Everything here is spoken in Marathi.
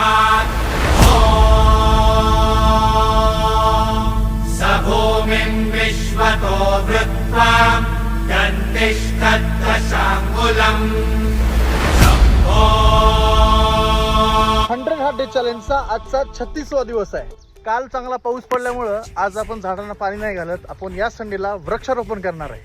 तस्मात् स भूमिं विश्वतो वृत्वा गन्तिष्ठद्दशाङ्गुलम् 100 हार्ट डे चॅलेंजचा आजचा 36वा दिवस आहे. काल चांगला पाऊस पडल्यामुळं आज आपण झाडांना पाणी नाही घालत. आपण या संडेला वृक्षारोपण करणार आहे.